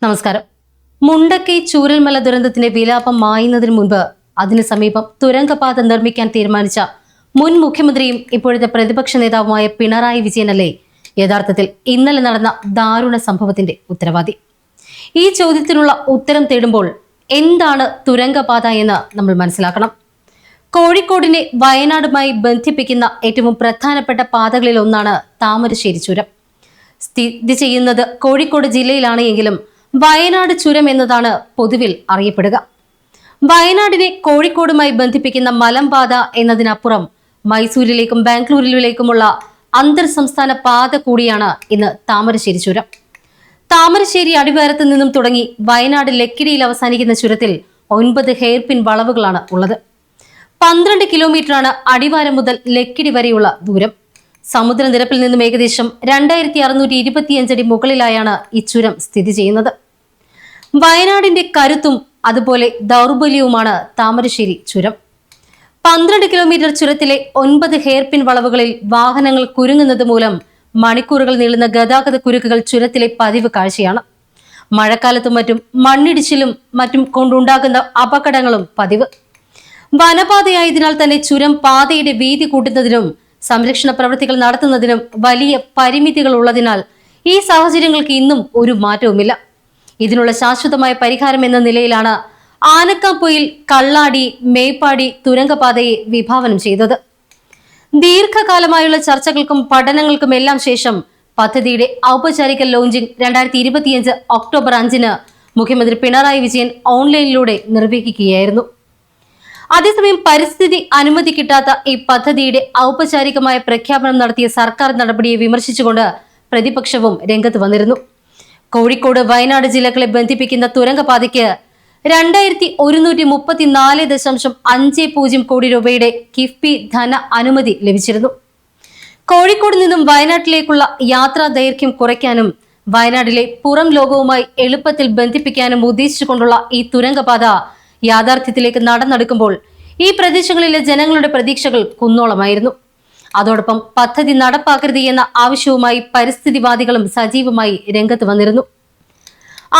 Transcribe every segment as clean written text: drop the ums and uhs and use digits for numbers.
നമസ്കാരം. മുണ്ടക്കൈ ചൂരൽമല ദുരന്തത്തിന്റെ വിലാപം മായുന്നതിന് മുൻപ് അതിന് സമീപം തുരങ്കപാത നിർമ്മിക്കാൻ തീരുമാനിച്ച മുൻ മുഖ്യമന്ത്രിയും ഇപ്പോഴത്തെ പ്രതിപക്ഷ നേതാവുമായ പിണറായി വിജയനല്ലേ യഥാർത്ഥത്തിൽ ഇന്നലെ നടന്ന ദാരുണ സംഭവത്തിന്റെ ഉത്തരവാദി? ഈ ചോദ്യത്തിനുള്ള ഉത്തരം തേടുമ്പോൾ എന്താണ് തുരങ്കപാത എന്ന് നമ്മൾ മനസ്സിലാക്കണം. കോഴിക്കോടിനെ വയനാടുമായി ബന്ധിപ്പിക്കുന്ന ഏറ്റവും പ്രധാനപ്പെട്ട പാതകളിൽ ഒന്നാണ് താമരശ്ശേരി ചുരം. സ്ഥിതി ചെയ്യുന്നത് കോഴിക്കോട് ജില്ലയിലാണ് എങ്കിലും വയനാട് ചുരം എന്നതാണ് പൊതുവിൽ അറിയപ്പെടുക. വയനാടിനെ കോഴിക്കോടുമായി ബന്ധിപ്പിക്കുന്ന മലമ്പാത എന്നതിനപ്പുറം മൈസൂരിലേക്കും ബാംഗ്ലൂരിലേക്കുമുള്ള അന്തർ സംസ്ഥാന പാത കൂടിയാണ് ഇന്ന് താമരശ്ശേരി ചുരം. താമരശ്ശേരി അടിവാരത്ത് നിന്നും തുടങ്ങി വയനാട് ലക്കിടിയിൽ അവസാനിക്കുന്ന ചുരത്തിൽ 9 ഹെയർപിൻ വളവുകളാണ് ഉള്ളത്. 12 കിലോമീറ്ററാണ് അടിവാരം മുതൽ ലക്കിടി വരെയുള്ള ദൂരം. സമുദ്രനിരപ്പിൽ നിന്നും ഏകദേശം 2625 അടി മുകളിലായാണ് ഈ ചുരം സ്ഥിതി ചെയ്യുന്നത്. വയനാടിന്റെ കരുത്തും അതുപോലെ ദൗർബല്യവുമാണ് താമരശ്ശേരി ചുരം. 12 കിലോമീറ്റർ ചുരത്തിലെ 9 ഹെയർപിൻ വളവുകളിൽ വാഹനങ്ങൾ കുരുങ്ങുന്നത് മൂലം മണിക്കൂറുകൾ നീളുന്ന ഗതാഗത കുരുക്കുകൾ ചുരത്തിലെ പതിവ് കാഴ്ചയാണ്. മഴക്കാലത്തും മറ്റും മണ്ണിടിച്ചിലും മറ്റും കൊണ്ടുണ്ടാകുന്ന അപകടങ്ങളും പതിവ്. വനപാതയായതിനാൽ തന്നെ ചുരം പാതയുടെ വീതി കൂട്ടുന്നതിനും സംരക്ഷണ പ്രവൃത്തികൾ നടത്തുന്നതിനും വലിയ പരിമിതികൾ ഉള്ളതിനാൽ ഈ സാഹചര്യങ്ങൾക്ക് ഇന്നും ഒരു മാറ്റവുമില്ല. ഇതിനുള്ള ശാശ്വതമായ പരിഹാരം എന്ന നിലയിലാണ് ആനക്കാംപൊയിൽ കള്ളാടി മേപ്പാടി തുരങ്കപാതയെ വിഭാവനം ചെയ്തത്. ദീർഘകാലമായുള്ള ചർച്ചകൾക്കും പഠനങ്ങൾക്കും എല്ലാം ശേഷം പദ്ധതിയുടെ ഔപചാരിക ലോഞ്ചിംഗ് 2025 ഒക്ടോബർ 5 മുഖ്യമന്ത്രി പിണറായി വിജയൻ ഓൺലൈനിലൂടെ നിർവഹിക്കുകയായിരുന്നു. അതേസമയം പരിസ്ഥിതി അനുമതി കിട്ടാത്ത ഈ പദ്ധതിയുടെ ഔപചാരികമായ പ്രഖ്യാപനം നടത്തിയ സർക്കാർ നടപടിയെ വിമർശിച്ചുകൊണ്ട് പ്രതിപക്ഷവും രംഗത്ത് വന്നിരുന്നു. കോഴിക്കോട് വയനാട് ജില്ലകളെ ബന്ധിപ്പിക്കുന്ന തുരങ്കപാതയ്ക്ക് 2134.50 കോടി രൂപയുടെ കിഫ്ബി ധന അനുമതി ലഭിച്ചിരുന്നു. കോഴിക്കോട് നിന്നും വയനാട്ടിലേക്കുള്ള യാത്രാ ദൈർഘ്യം കുറയ്ക്കാനും വയനാട്ടിലെ പുറം ലോകവുമായി എളുപ്പത്തിൽ ബന്ധിപ്പിക്കാനും ഉദ്ദേശിച്ചുകൊണ്ടുള്ള ഈ തുരങ്കപാത യാഥാർത്ഥ്യത്തിലേക്ക് നടന്നെടുക്കുമ്പോൾ ഈ പ്രദേശങ്ങളിലെ ജനങ്ങളുടെ പ്രതീക്ഷകൾ കുന്നോളമായിരുന്നു. അതോടൊപ്പം പദ്ധതി നടപ്പാക്കരുത് എന്ന ആവശ്യവുമായി പരിസ്ഥിതിവാദികളും സജീവമായി രംഗത്ത് വന്നിരുന്നു.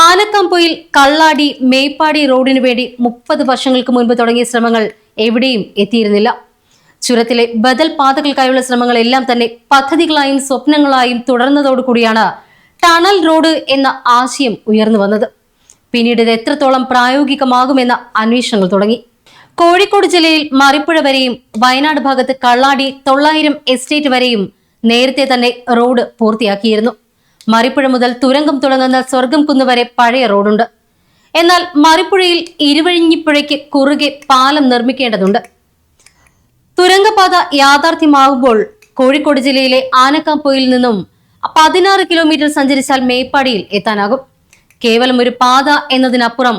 ആനക്കാംപൊയിൽ കള്ളാടി മേപ്പാടി റോഡിനു വേണ്ടി 30 വർഷങ്ങൾക്ക് മുൻപ് തുടങ്ങിയ ശ്രമങ്ങൾ എവിടെയും എത്തിയിരുന്നില്ല. ചുരത്തിലെ ബദൽ പാതകൾക്കായുള്ള ശ്രമങ്ങളെല്ലാം തന്നെ പദ്ധതികളായും സ്വപ്നങ്ങളായും തുടർന്നതോടുകൂടിയാണ് ടണൽ റോഡ് എന്ന ആശയം ഉയർന്നു വന്നത്. പിന്നീട് ഇത് എത്രത്തോളം പ്രായോഗികമാകുമെന്ന അന്വേഷണങ്ങൾ തുടങ്ങി. കോഴിക്കോട് ജില്ലയിൽ മറിപ്പുഴ വരെയും വയനാട് ഭാഗത്ത് കള്ളാടി 900 എസ്റ്റേറ്റ് വരെയും നേരത്തെ തന്നെ റോഡ് പൂർത്തിയാക്കിയിരുന്നു. മറിപ്പുഴ മുതൽ തുരങ്കം തുടങ്ങുന്ന സ്വർഗം കുന്ന് വരെ പഴയ റോഡുണ്ട്. എന്നാൽ മറിപ്പുഴയിൽ ഇരുവഴിഞ്ഞിപ്പുഴയ്ക്ക് കുറുകെ പാലം നിർമ്മിക്കേണ്ടതുണ്ട്. തുരങ്കപാത യാഥാർത്ഥ്യമാകുമ്പോൾ കോഴിക്കോട് ജില്ലയിലെ ആനക്കാംപൊയിൽ നിന്നും 16 കിലോമീറ്റർ സഞ്ചരിച്ചാൽ മേപ്പാടിയിൽ എത്താനാകും. കേവലം ഒരു പാത എന്നതിനപ്പുറം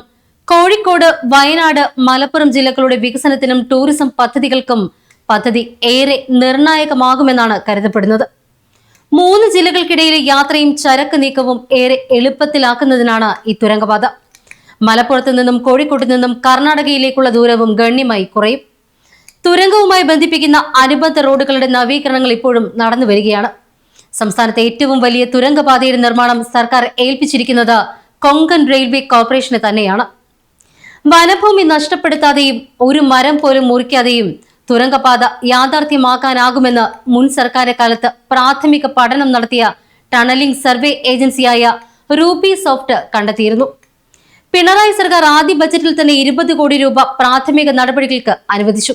കോഴിക്കോട് വയനാട് മലപ്പുറം ജില്ലകളുടെ വികസനത്തിനും ടൂറിസം പദ്ധതികൾക്കും പദ്ധതി ഏറെ നിർണായകമാകുമെന്നാണ് കരുതപ്പെടുന്നത്. 3 ജില്ലകൾക്കിടയിലെ യാത്രയും ചരക്ക് നീക്കവും ഏറെ എളുപ്പത്തിലാക്കുന്നതിനാണ് ഈ തുരങ്കപാത. മലപ്പുറത്ത് നിന്നും കോഴിക്കോട്ട് നിന്നും കർണാടകയിലേക്കുള്ള ദൂരവും ഗണ്യമായി കുറയും. തുരങ്കവുമായി ബന്ധിപ്പിക്കുന്ന അനുബന്ധ റോഡുകളുടെ നവീകരണങ്ങൾ ഇപ്പോഴും നടന്നു വരികയാണ്. സംസ്ഥാനത്തെ ഏറ്റവും വലിയ തുരങ്കപാതയുടെ നിർമ്മാണം സർക്കാർ ഏൽപ്പിച്ചിരിക്കുന്നത് കൊങ്കൺ റെയിൽവേ കോർപ്പറേഷന് തന്നെയാണ്. വനഭൂമി നഷ്ടപ്പെടുത്താതെയും ഒരു മരം പോലും മുറിക്കാതെയും തുരങ്കപാത യാഥാർത്ഥ്യമാക്കാനാകുമെന്ന് മുൻ സർക്കാരിന്റെ കാലത്ത് പ്രാഥമിക പഠനം നടത്തിയ ടണലിംഗ് സർവേ ഏജൻസിയായ റൂബി സോഫ്റ്റ് കണ്ടെത്തിയിരുന്നു. പിണറായി സർക്കാർ ആദ്യ ബജറ്റിൽ തന്നെ 20 കോടി രൂപ പ്രാഥമിക നടപടികൾക്ക് അനുവദിച്ചു.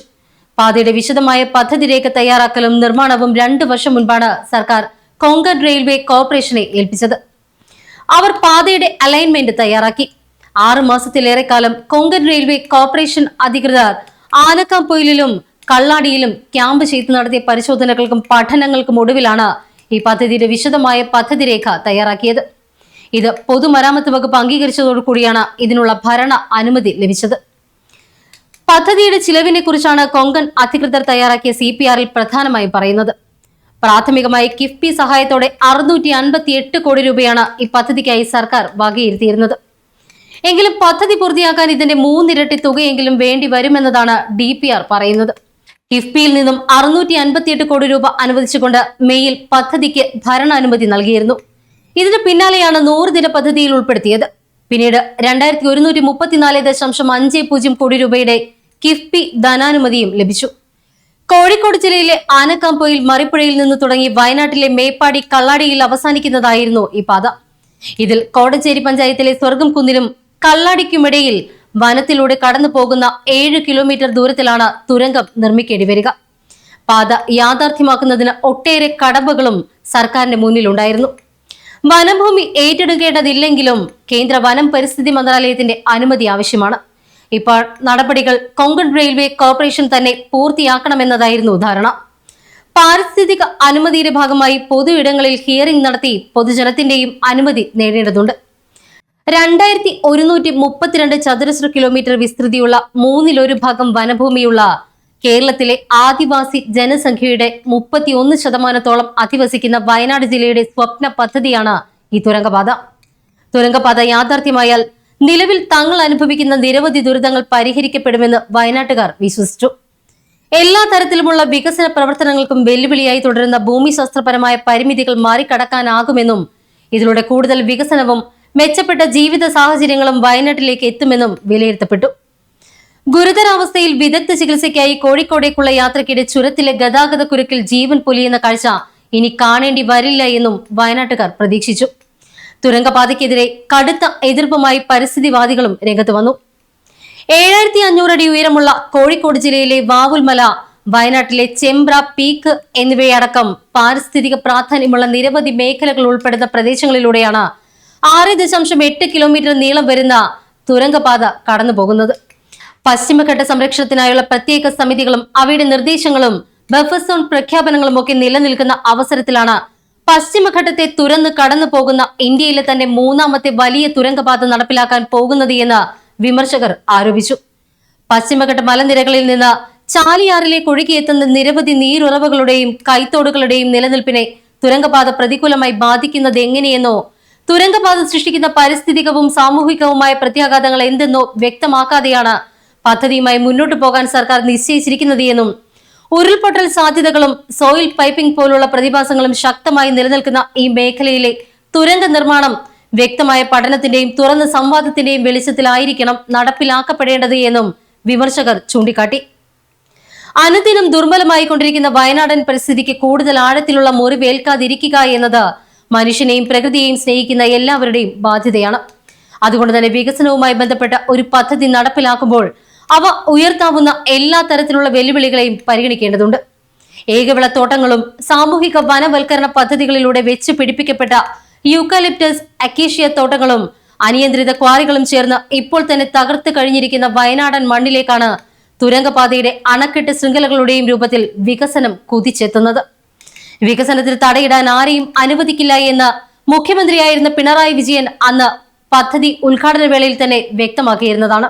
പാതയുടെ വിശദമായ പദ്ധതി രേഖ തയ്യാറാക്കലും നിർമ്മാണവും 2 വർഷം മുൻപാണ് സർക്കാർ കൊങ്കൺ റെയിൽവേ കോർപ്പറേഷനെ ഏൽപ്പിച്ചത്. അവർ പാതയുടെ അലൈൻമെന്റ് തയ്യാറാക്കി. 6 മാസത്തിലേറെ കാലം കൊങ്കൺ റെയിൽവേ കോർപ്പറേഷൻ അധികൃതർ ആനക്കാംപൊയിലും കള്ളാടിയിലും ക്യാമ്പ് ചെയ്ത് നടത്തിയ പരിശോധനകൾക്കും പഠനങ്ങൾക്കും ഒടുവിലാണ് ഈ പദ്ധതിയുടെ വിശദമായ പദ്ധതി രേഖ തയ്യാറാക്കിയത്. ഇത് പൊതുമരാമത്ത് വകുപ്പ് അംഗീകരിച്ചതോടുകൂടിയാണ് ഇതിനുള്ള ഭരണ അനുമതി ലഭിച്ചത്. പദ്ധതിയുടെ ചിലവിനെ കുറിച്ചാണ് കൊങ്കൺ അധികൃതർ തയ്യാറാക്കിയ CPR പ്രധാനമായും പറയുന്നത്. പ്രാഥമികമായി കിഫ്ബി സഹായത്തോടെ 658 കോടി രൂപയാണ് ഈ പദ്ധതിക്കായി സർക്കാർ വകയിരുത്തിയിരുന്നത്. എങ്കിലും പദ്ധതി പൂർത്തിയാക്കാൻ ഇതിന്റെ 3 ഇരട്ടി തുകയെങ്കിലും വേണ്ടി വരുമെന്നതാണ് DPR പറയുന്നത്. കിഫ്ബിയിൽ നിന്നും 658 കോടി രൂപ അനുവദിച്ചുകൊണ്ട് മെയ്യിൽ പദ്ധതിക്ക് ഭരണാനുമതി നൽകിയിരുന്നു. ഇതിന് പിന്നാലെയാണ് 100 ദിന പദ്ധതിയിൽ ഉൾപ്പെടുത്തിയത്. പിന്നീട് 2134.50 കോടി രൂപയുടെ കിഫ്ബി ധനാനുമതിയും ലഭിച്ചു. കോഴിക്കോട് ജില്ലയിലെ ആനക്കാംപൊയിൽ മറിപ്പുഴയിൽ നിന്ന് തുടങ്ങി വയനാട്ടിലെ മേപ്പാടി കള്ളാടിയിൽ അവസാനിക്കുന്നതായിരുന്നു ഈ പാത. ഇതിൽ കോടഞ്ചേരി പഞ്ചായത്തിലെ സ്വർഗം കുന്നിലും കള്ളാടിക്കുമിടയിൽ വനത്തിലൂടെ കടന്നു പോകുന്ന 7 കിലോമീറ്റർ ദൂരത്തിലാണ് തുരങ്കം നിർമ്മിക്കേണ്ടി വരിക. പാത യാഥാർത്ഥ്യമാക്കുന്നതിന് ഒട്ടേറെ കടമ്പകളും സർക്കാരിന്റെ മുന്നിലുണ്ടായിരുന്നു. വനഭൂമി ഏറ്റെടുക്കേണ്ടതില്ലെങ്കിലും കേന്ദ്ര വനം പരിസ്ഥിതി മന്ത്രാലയത്തിന്റെ അനുമതി ആവശ്യമാണ്. ഇപ്പോൾ നടപടികൾ കൊങ്കൺ റെയിൽവേ കോർപ്പറേഷൻ തന്നെ പൂർത്തിയാക്കണമെന്നതായിരുന്നു ധാരണ. പാരിസ്ഥിതിക അനുമതിയുടെ ഭാഗമായി പൊതു ഇടങ്ങളിൽ ഹിയറിംഗ് നടത്തി പൊതുജനത്തിന്റെയും അനുമതി നേടേണ്ടതുണ്ട്. 2132 ചതുരശ്ര കിലോമീറ്റർ വിസ്തൃതിയുള്ള 1/3 വനഭൂമിയുള്ള കേരളത്തിലെ ആദിവാസി ജനസംഖ്യയുടെ 31% അധിവസിക്കുന്ന വയനാട് ജില്ലയുടെ സ്വപ്ന പദ്ധതിയാണ് ഈ തുരങ്കപാത. തുരങ്കപാത യാഥാർത്ഥ്യമായാൽ നിലവിൽ തങ്ങൾ അനുഭവിക്കുന്ന നിരവധി ദുരിതങ്ങൾ പരിഹരിക്കപ്പെടുമെന്ന് വയനാട്ടുകാർ വിശ്വസിച്ചു. എല്ലാ തരത്തിലുമുള്ള വികസന പ്രവർത്തനങ്ങൾക്കും വെല്ലുവിളിയായി തുടരുന്ന ഭൂമിശാസ്ത്രപരമായ പരിമിതികൾ മറികടക്കാനാകുമെന്നും ഇതിലൂടെ കൂടുതൽ വികസനവും മെച്ചപ്പെട്ട ജീവിത സാഹചര്യങ്ങളും വയനാട്ടിലേക്ക് എത്തുമെന്നും വിലയിരുത്തപ്പെട്ടു. ഗുരുതരാവസ്ഥയിൽ വിദഗ്ധ ചികിത്സയ്ക്കായി കോഴിക്കോടേക്കുള്ള യാത്രയ്ക്കിടെ ചുരത്തിലെ ഗതാഗത കുരുക്കിൽ ജീവൻ പൊലിയുന്ന കാഴ്ച ഇനി കാണേണ്ടി വരില്ല എന്നും വയനാട്ടുകാർ പ്രതീക്ഷിച്ചു. തുരങ്കപാതയ്ക്കെതിരെ കടുത്ത എതിർപ്പുമായി പരിസ്ഥിതിവാദികളും രംഗത്ത് വന്നു. 7500 അടി ഉയരമുള്ള കോഴിക്കോട് ജില്ലയിലെ വാവുൽമല, വയനാട്ടിലെ ചെമ്പ്ര പീക്ക് എന്നിവയടക്കം പാരിസ്ഥിതിക പ്രാധാന്യമുള്ള നിരവധി മേഖലകൾ ഉൾപ്പെടുന്ന പ്രദേശങ്ങളിലൂടെയാണ് 6.8 കിലോമീറ്റർ നീളം വരുന്ന തുരങ്കപാത കടന്നുപോകുന്നത്. പശ്ചിമഘട്ട സംരക്ഷണത്തിനായുള്ള പ്രത്യേക സമിതികളും അവയുടെ നിർദ്ദേശങ്ങളും ബഫർ സോൺ പ്രഖ്യാപനങ്ങളും ഒക്കെ നിലനിൽക്കുന്ന അവസരത്തിലാണ് പശ്ചിമഘട്ടത്തെ തുരന്ന് കടന്നു പോകുന്ന ഇന്ത്യയിലെ തന്നെ 3ാമത്തെ വലിയ തുരങ്കപാത നടപ്പിലാക്കാൻ പോകുന്നത് എന്ന് വിമർശകർ ആരോപിച്ചു. പശ്ചിമഘട്ട മലനിരകളിൽ നിന്ന് ചാലിയാറിലേക്ക് ഒഴുകിയെത്തുന്ന നിരവധി നീരുറവകളുടെയും കൈത്തോടുകളുടെയും നിലനിൽപ്പിനെ തുരങ്കപാത പ്രതികൂലമായി ബാധിക്കുന്നത് എങ്ങനെയെന്നോ തുരങ്കപാത സൃഷ്ടിക്കുന്ന പാരിസ്ഥിതികവും സാമൂഹികവുമായ പ്രത്യാഘാതങ്ങൾ എന്തെന്നോ വ്യക്തമാക്കാതെയാണ് പദ്ധതിയുമായി മുന്നോട്ടു പോകാൻ സർക്കാർ നിശ്ചയിച്ചിരിക്കുന്നത് എന്നും ഉരുൾപൊട്ടൽ സാധ്യതകളും സോയിൽ പൈപ്പിംഗ് പോലുള്ള പ്രതിഭാസങ്ങളും ശക്തമായി നിലനിൽക്കുന്ന ഈ മേഖലയിലെ തുരങ്ക നിർമ്മാണം വ്യക്തമായ പഠനത്തിന്റെയും തുറന്ന സംവാദത്തിന്റെയും വെളിച്ചത്തിലായിരിക്കണം നടപ്പിലാക്കപ്പെടേണ്ടത് എന്നും വിമർശകർ ചൂണ്ടിക്കാട്ടി. അനുദിനം ദുർബലമായിക്കൊണ്ടിരിക്കുന്ന വയനാടൻ പരിസ്ഥിതിക്ക് കൂടുതൽ ആഴത്തിലുള്ള മുറിവേൽക്കാതിരിക്കുക എന്നത് മനുഷ്യനെയും പ്രകൃതിയെയും സ്നേഹിക്കുന്ന എല്ലാവരുടെയും ബാധ്യതയാണ്. അതുകൊണ്ട് തന്നെ വികസനവുമായി ബന്ധപ്പെട്ട ഒരു പദ്ധതി നടപ്പിലാക്കുമ്പോൾ അവ ഉയർത്താവുന്ന എല്ലാ തരത്തിലുള്ള വെല്ലുവിളികളെയും പരിഗണിക്കേണ്ടതുണ്ട്. ഏകവിളത്തോട്ടങ്ങളും സാമൂഹിക വനവൽക്കരണ പദ്ധതികളിലൂടെ വെച്ച് പിടിപ്പിക്കപ്പെട്ട യൂക്കാലിപ്റ്റസ്, അക്കേഷ്യ തോട്ടങ്ങളും അനിയന്ത്രിത ക്വാറികളും ചേർന്ന് ഇപ്പോൾ തന്നെ തകർത്ത് കഴിഞ്ഞിരിക്കുന്ന വയനാടൻ മണ്ണിലേക്കാണ് തുരങ്കപാതയുടെ അണക്കെട്ട് ശൃംഖലകളുടെയും രൂപത്തിൽ വികസനം കുതിച്ചെത്തുന്നത്. വികസനത്തിന് തടയിടാൻ ആരെയും അനുവദിക്കില്ല എന്ന് മുഖ്യമന്ത്രിയായിരുന്ന പിണറായി വിജയൻ അന്ന് പദ്ധതി ഉദ്ഘാടന വേളയിൽ തന്നെ വ്യക്തമാക്കിയിരുന്നതാണ്.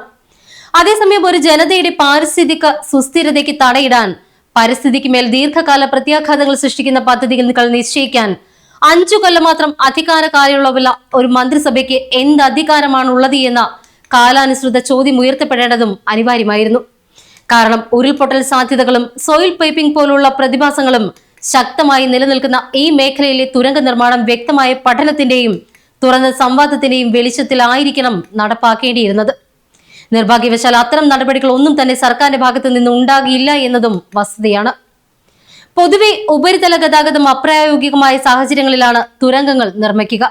അതേസമയം ഒരു ജനതയുടെ പാരിസ്ഥിതിക സുസ്ഥിരതയ്ക്ക് തടയിടാൻ, പരിസ്ഥിതിക്ക് മേൽ ദീർഘകാല പ്രത്യാഘാതങ്ങൾ സൃഷ്ടിക്കുന്ന പദ്ധതികൾ നിശ്ചയിക്കാൻ 5 കൊല്ലം മാത്രം അധികാര കാലയളവുള്ള ഒരു മന്ത്രിസഭയ്ക്ക് എന്ത് അധികാരമാണുള്ളത് എന്ന കാലാനുസൃത ചോദ്യം ഉയർത്തപ്പെടേണ്ടതും അനിവാര്യമായിരുന്നു. കാരണം ഉരുൾപൊട്ടൽ സാധ്യതകളും സോയിൽ പൈപ്പിംഗ് പോലുള്ള പ്രതിഭാസങ്ങളും ശക്തമായി നിലനിൽക്കുന്ന ഈ മേഖലയിലെ തുരങ്ക നിർമ്മാണം വ്യക്തമായ പഠനത്തിന്റെയും തുറന്ന സംവാദത്തിന്റെയും വെളിച്ചത്തിലായിരിക്കണം നടപ്പാക്കേണ്ടിയിരുന്നത്. നിർഭാഗ്യവശാൽ അത്തരം നടപടികൾ ഒന്നും തന്നെ സർക്കാരിന്റെ ഭാഗത്തു നിന്ന് ഉണ്ടാകില്ല എന്നതും വസ്തുതയാണ്. പൊതുവെ ഉപരിതല ഗതാഗതം അപ്രായോഗികമായ സാഹചര്യങ്ങളിലാണ് തുരങ്കങ്ങൾ നിർമ്മിക്കുക.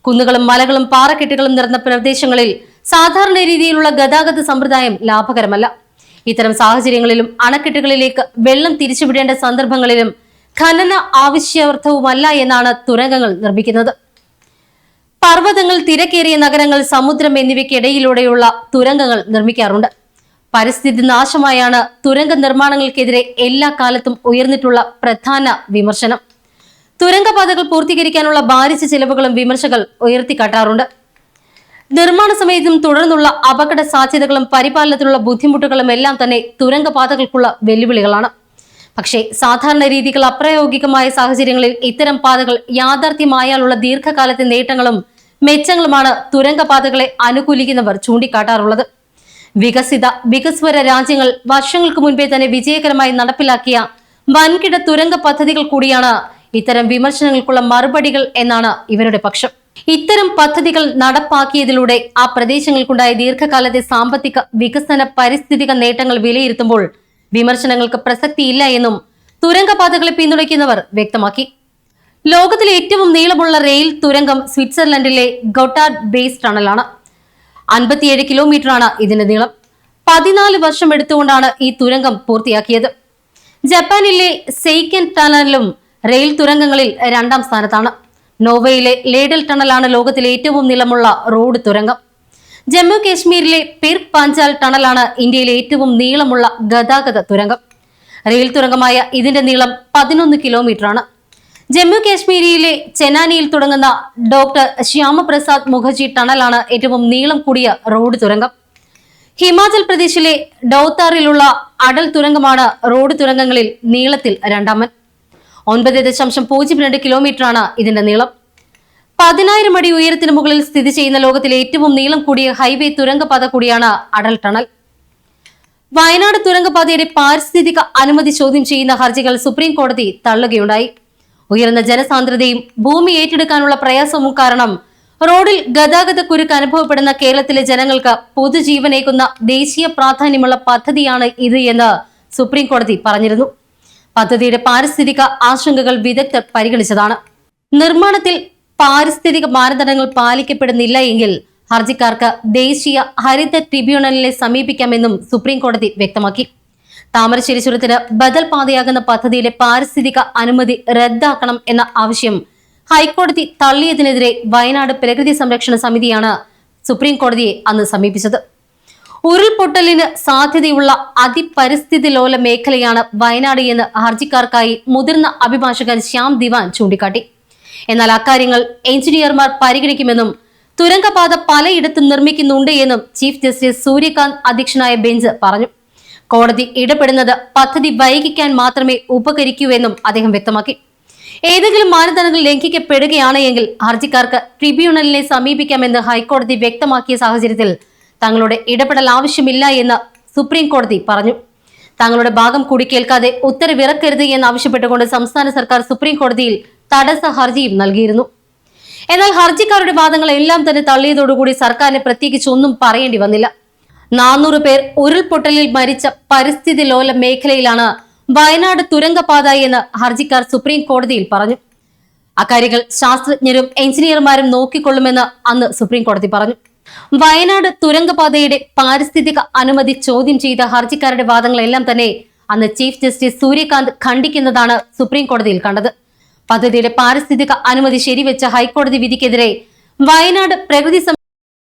കുന്നുകളും മലകളും പാറക്കെട്ടുകളും നിറഞ്ഞ പ്രദേശങ്ങളിൽ സാധാരണ രീതിയിലുള്ള ഗതാഗത സമ്പ്രദായം ലാഭകരമല്ല. ഇത്തരം സാഹചര്യങ്ങളിലും അണക്കെട്ടുകളിലേക്ക് വെള്ളം തിരിച്ചുവിടേണ്ട സന്ദർഭങ്ങളിലും ഖനന ആവശ്യാർത്ഥവുമല്ല എന്നാണ് തുരങ്കങ്ങൾ നിർമ്മിക്കുന്നത്. പർവ്വതങ്ങൾ, തിരക്കേറിയ നഗരങ്ങൾ, സമുദ്രം എന്നിവയ്ക്കിടയിലൂടെയുള്ള തുരങ്കങ്ങൾ നിർമ്മിക്കാറുണ്ട്. പരിസ്ഥിതി നാശമായാണ് തുരങ്ക നിർമ്മാണങ്ങൾക്കെതിരെ എല്ലാ കാലത്തും ഉയർന്നിട്ടുള്ള പ്രധാന വിമർശനം. തുരങ്കപാതകൾ പൂർത്തീകരിക്കാനുള്ള ഭാരിച്ച ചിലവുകളും വിമർശകർ ഉയർത്തിക്കാട്ടാറുണ്ട്. നിർമ്മാണ സമയത്തും തുടർന്നുള്ള അപകട സാധ്യതകളും പരിപാലനത്തിലുള്ള ബുദ്ധിമുട്ടുകളും എല്ലാം തന്നെ തുരങ്കപാതകൾക്കുള്ള വെല്ലുവിളികളാണ്. പക്ഷേ സാധാരണ രീതികൾ അപ്രായോഗികമായ സാഹചര്യങ്ങളിൽ ഇത്തരം പാതകൾ യാഥാർത്ഥ്യമായാലുള്ള ദീർഘകാലത്തെ നേട്ടങ്ങളും മെച്ചങ്ങളുമാണ് തുരങ്കപാതകളെ അനുകൂലിക്കുന്നവർ ചൂണ്ടിക്കാട്ടാറുള്ളത്. വികസ്വര രാജ്യങ്ങൾ വർഷങ്ങൾക്ക് മുൻപേ തന്നെ വിജയകരമായി നടപ്പിലാക്കിയ വൻകിട തുരങ്ക പദ്ധതികൾ കൂടിയാണ് ഇത്തരം വിമർശനങ്ങൾക്കുള്ള മറുപടികൾ എന്നാണ് ഇവരുടെ പക്ഷം. ഇത്തരം പദ്ധതികൾ നടപ്പാക്കിയതിലൂടെ ആ പ്രദേശങ്ങൾക്കുണ്ടായ ദീർഘകാലത്തെ സാമ്പത്തിക വികസന പാരിസ്ഥിതിക നേട്ടങ്ങൾ വിലയിരുത്തുമ്പോൾ വിമർശനങ്ങൾക്ക് പ്രസക്തിയില്ല എന്നും തുരങ്കപാതകളെ പിന്തുണയ്ക്കുന്നവർ വ്യക്തമാക്കി. ലോകത്തിലെ ഏറ്റവും നീളമുള്ള റെയിൽ തുരങ്കം സ്വിറ്റ്സർലൻഡിലെ ഗൊട്ടാർഡ് ബേസ് ടണലാണ്. 57 കിലോമീറ്ററാണ് ഇതിന്റെ നീളം. 14 വർഷം എടുത്തുകൊണ്ടാണ് ഈ തുരങ്കം പൂർത്തിയാക്കിയത്. ജപ്പാനിലെ സെയ്ക്കൻ ടണലും റെയിൽ തുരങ്കങ്ങളിൽ 2ാം സ്ഥാനത്താണ്. നോർവേയിലെ ലേഡൽ ടണലാണ് ലോകത്തിലെ ഏറ്റവും നീളമുള്ള റോഡ് തുരങ്കം. ജമ്മു കാശ്മീരിലെ പിർ പാഞ്ചാൽ ടണലാണ് ഇന്ത്യയിലെ ഏറ്റവും നീളമുള്ള ഗതാഗത തുരങ്കം. റെയിൽ തുരങ്കമായ ഇതിന്റെ നീളം 11 കിലോമീറ്ററാണ്. ജമ്മു കാശ്മീരിലെ ചെനാനിയിൽ തുടങ്ങുന്ന ഡോക്ടർ ശ്യാമപ്രസാദ് മുഖർജി ടണലാണ് ഏറ്റവും നീളം കൂടിയ റോഡ് തുരങ്കം. ഹിമാചൽ പ്രദേശിലെ ഡോത്താറിലുള്ള അടൽ തുരങ്കമാണ് റോഡ് തുരങ്കങ്ങളിൽ നീളത്തിൽ 2ാമൻ. 9.02 കിലോമീറ്ററാണ് ഇതിന്റെ നീളം. 10,000 അടി ഉയരത്തിന് മുകളിൽ സ്ഥിതി ചെയ്യുന്ന ലോകത്തിലെ ഏറ്റവും നീളം കൂടിയ ഹൈവേ തുരങ്കപാത കൂടിയാണ് അടൽ ടണൽ. വയനാട് തുരങ്കപാതയുടെ പാരിസ്ഥിതിക അനുമതി ചോദ്യം ചെയ്യുന്ന ഹർജികൾ സുപ്രീം കോടതി തള്ളുകയുണ്ടായി. ഉയർന്ന ജനസാന്ദ്രതയും ഭൂമി ഏറ്റെടുക്കാനുള്ള പ്രയാസവും കാരണം റോഡിൽ ഗതാഗത കുരുക്ക് അനുഭവപ്പെടുന്ന കേരളത്തിലെ ജനങ്ങൾക്ക് പൊതുജീവനേക്കുന്ന ദേശീയ പ്രാധാന്യമുള്ള പദ്ധതിയാണ് ഇത് എന്ന് സുപ്രീം കോടതി പറഞ്ഞിരുന്നു. പദ്ധതിയുടെ പാരിസ്ഥിതിക ആശങ്കകൾ വിദഗ്ധർ പരിഗണിച്ചതാണ്. നിർമ്മാണത്തിൽ പാരിസ്ഥിതിക മാനദണ്ഡങ്ങൾ പാലിക്കപ്പെടുന്നില്ല എങ്കിൽ ഹർജിക്കാർക്ക് ദേശീയ ഹരിത ട്രിബ്യൂണലിനെ സമീപിക്കാമെന്നും സുപ്രീം കോടതി വ്യക്തമാക്കി. താമരശ്ശേരി ചുരത്തിന് ബദൽ പാതയാകുന്ന പദ്ധതിയിലെ പാരിസ്ഥിതിക അനുമതി റദ്ദാക്കണം എന്ന ആവശ്യം ഹൈക്കോടതി തള്ളിയതിനെതിരെ വയനാട് പ്രകൃതി സംരക്ഷണ സമിതിയാണ് സുപ്രീം കോടതിയെ അന്ന് സമീപിച്ചത്. ഉരുൾപൊട്ടലിന് സാധ്യതയുള്ള അതിപരിസ്ഥിതി ലോല മേഖലയാണ് വയനാട് എന്ന് ഹർജിക്കാർക്കായി മുതിർന്ന അഭിഭാഷകൻ ശ്യാം ദിവാൻ ചൂണ്ടിക്കാട്ടി. എന്നാൽ അക്കാര്യങ്ങൾ എഞ്ചിനീയർമാർ പരിഗണിക്കുമെന്നും തുരങ്കപാത പലയിടത്തും നിർമ്മിക്കുന്നുണ്ട് എന്നും ചീഫ് ജസ്റ്റിസ് സൂര്യകാന്ത് അധ്യക്ഷനായ ബെഞ്ച് പറഞ്ഞു. കോടതി ഇടപെടുന്നത് പദ്ധതി വൈകിക്കാൻ മാത്രമേ ഉപകരിക്കൂ എന്നും അദ്ദേഹം വ്യക്തമാക്കി. ഏതെങ്കിലും മാനദണ്ഡങ്ങൾ ലംഘിക്കപ്പെടുകയാണ് എങ്കിൽ ഹർജിക്കാർക്ക് ട്രിബ്യൂണലിനെ സമീപിക്കാമെന്ന് ഹൈക്കോടതി വ്യക്തമാക്കിയ സാഹചര്യത്തിൽ തങ്ങളുടെ ഇടപെടൽ ആവശ്യമില്ല എന്ന് സുപ്രീം കോടതി പറഞ്ഞു. തങ്ങളുടെ ഭാഗം കൂടി കേൾക്കാതെ ഉത്തരവിറക്കരുത് എന്നാവശ്യപ്പെട്ടുകൊണ്ട് സംസ്ഥാന സർക്കാർ സുപ്രീം കോടതിയിൽ തടസ്സ ഹർജിയും നൽകിയിരുന്നു. എന്നാൽ ഹർജിക്കാരുടെ വാദങ്ങൾ എല്ലാം തന്നെ തള്ളിയതോടുകൂടി സർക്കാരിന് പ്രത്യേകിച്ച് ഒന്നും പറയേണ്ടി വന്നില്ല. 400 പേർ ഉരുൾപൊട്ടലിൽ മരിച്ച പരിസ്ഥിതി ലോല മേഖലയിലാണ് വയനാട് തുരങ്കപാത എന്ന് ഹർജിക്കാർ സുപ്രീം കോടതിയിൽ പറഞ്ഞു. അക്കാര്യങ്ങൾ ശാസ്ത്രജ്ഞരും എഞ്ചിനീയർമാരും നോക്കിക്കൊള്ളുമെന്ന് അന്ന് സുപ്രീം കോടതി പറഞ്ഞു. വയനാട് തുരങ്കപാതയുടെ പാരിസ്ഥിതിക അനുമതി ചോദ്യം ചെയ്ത ഹർജിക്കാരുടെ വാദങ്ങളെല്ലാം തന്നെ അന്ന് ചീഫ് ജസ്റ്റിസ് സൂര്യകാന്ത് ഖണ്ഡിക്കുന്നതാണ് സുപ്രീം കോടതിയിൽ കണ്ടത്. പദ്ധതിയുടെ പാരിസ്ഥിതിക അനുമതി ശരിവെച്ച ഹൈക്കോടതി വിധിക്കെതിരെ വയനാട് പ്രകൃതി